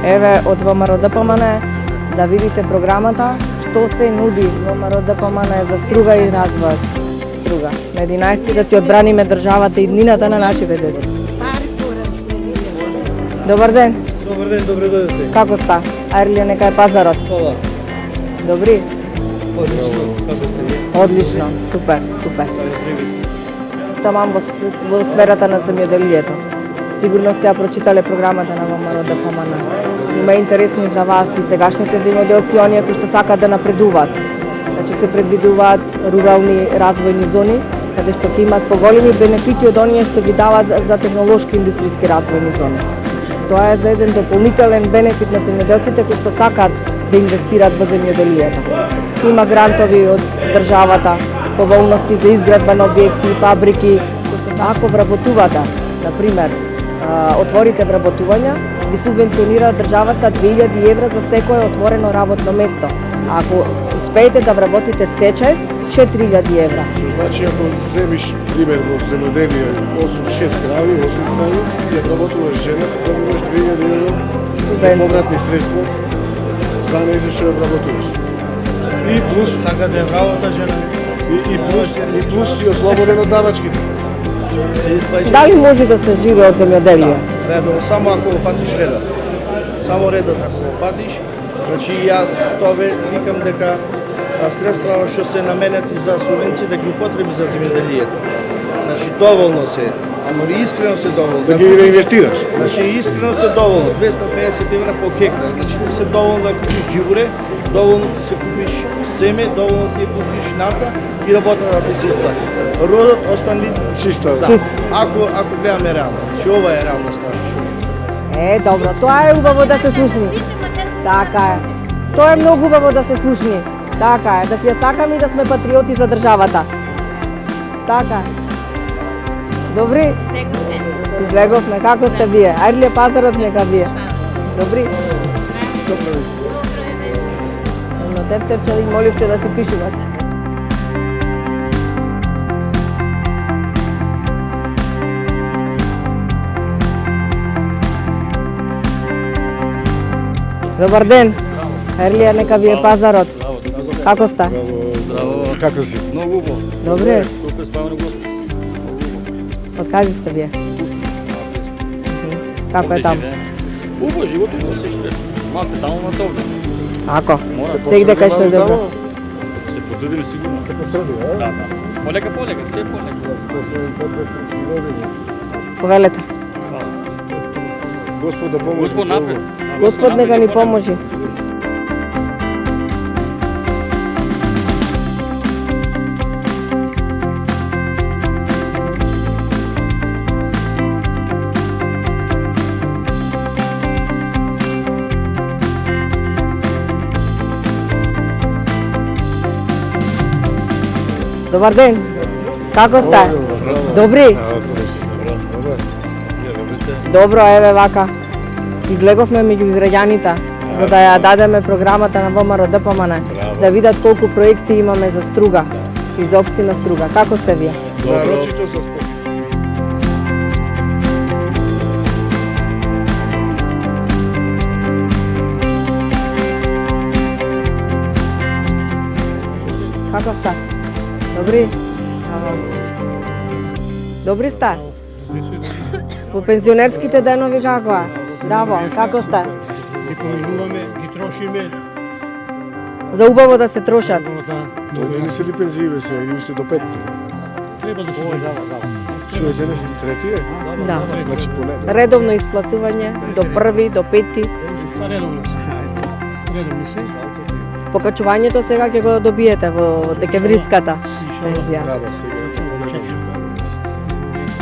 Еве од ВМРО ДПМН да видите програмата што се нуди ВМРО ДПМН за струга и развој. Струга. На 11 да си одбраниме државата и днината на нашите деца. Добар ден. Добар ден, добре дојдете. Како ста? Арлија нека е пазарот. Хола. Добри? Одлично. Како сте ви? Одлично. Супер, супер. Тамам во сферата на земјоделието. Сигурно сте ја прочитале програмата на ВМРО ДПМН. Има интересни за вас и сегашните земјоделци, оние кои што сакаат да напредуваат. Значи се предвидуваат рурални развојни зони, каде што ќе имаат поголеми бенефити од оние што ги дават за технолошки индустријски развојни зони. Тоа е за еден дополнителен бенефит на земјоделците кои што сакаат да инвестираат во земјоделието. Има грантови од државата, поволности за изградба на објекти, фабрики, кои што ако вработувате, например, отворите вработувања, ви субвенционира државата 2000 евра за секое отворено работно место. А ако успеете да вработите стечај, 4000 евра. Значи, ако земиш пример во земјоделие 6 крави, 8 крави, ја вработуваш жената, добиваш 2000 евра повратни средства за нејзе што ја вработуваш. И плюс Сака да ја вработа жена. и плюс си ослободен од давачките. Се исплаќа. Дали може да се живее од земјоделие? Редо, само ако го фатиш редот. Само редот ако го фатиш, значи јас тоа викам дека средства што се наменети за субвенции да ги употреби за земјоделието. Значи доволно се, ама искрено се доволно. Да ги реинвестираш. Значи искрено се доволно, 250 евра по хектар. Значи ти се доволно да купиш џибуре, доволно ти се купиш семе, доволно ти купиш нафта и работата да ти се исплати. Родот остани Чиста. да. Ако гледаме реално. Значи ова е реалноста. Добро, тоа е убаво да се слушни. Така е. Тоа е многу убаво да се слушни. Така е, да си ја сакаме и да сме патриоти за државата. Така е. Добри? Излеговме. Како сте вие? Ајде ли пазарот нека вие? Добри? Но тептерче и моливче да се пишуваш. Добар ден. Ерлија нека ви е пазарот. Како сте? Здраво. Како си? Многу убаво. Добре. Супер, спаваме Господ. Од каде сте вие? Како е таму? Убаво, животот да се ште. Малце таму, малце овде. Ако? Мора. Сегде кај што е добро. Се потрудиме сигурно. Се потврди, а? Да. Полека, се полека. Повелете. Господ да помогне. Господ напред. Господ нека ни поможи. Добар ден. Како сте? Добри? Добро, еве вака. Излеговме меѓу граѓаните за да ја дадеме програмата на ВМРО ДПМН, да видат колку проекти имаме за Струга и за општина Струга. Како сте вие? Нарочито со спорт. Како сте? Добри? Добри сте? По пензионерските денови како е? Браво, како сте? Ги поминуваме, ги трошиме. За убаво да се трошат. Тоа не се ли пензиве се, или уште до 5? Треба да се дава. Што е денес трети е? Да. Значи поне. Редовно исплатување до први, до пети. Па редовно се. Редовно се. Покачувањето сега ќе го добиете во декемвриската пензија. Да, сега.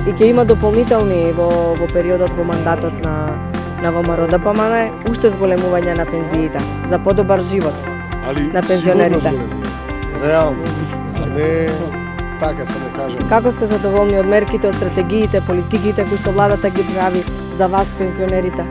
И ќе има дополнителни во периодот во мандатот на ВМРО ДПМН уште зголемување на пензиите за подобар живот на пензионерите. Реално. А не така само кажам. Како сте задоволни од мерките, од стратегиите, политиките кои што владата ги прави за вас пензионерите?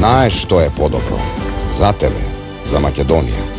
знаеш што е подобро за тебе, за Македонија.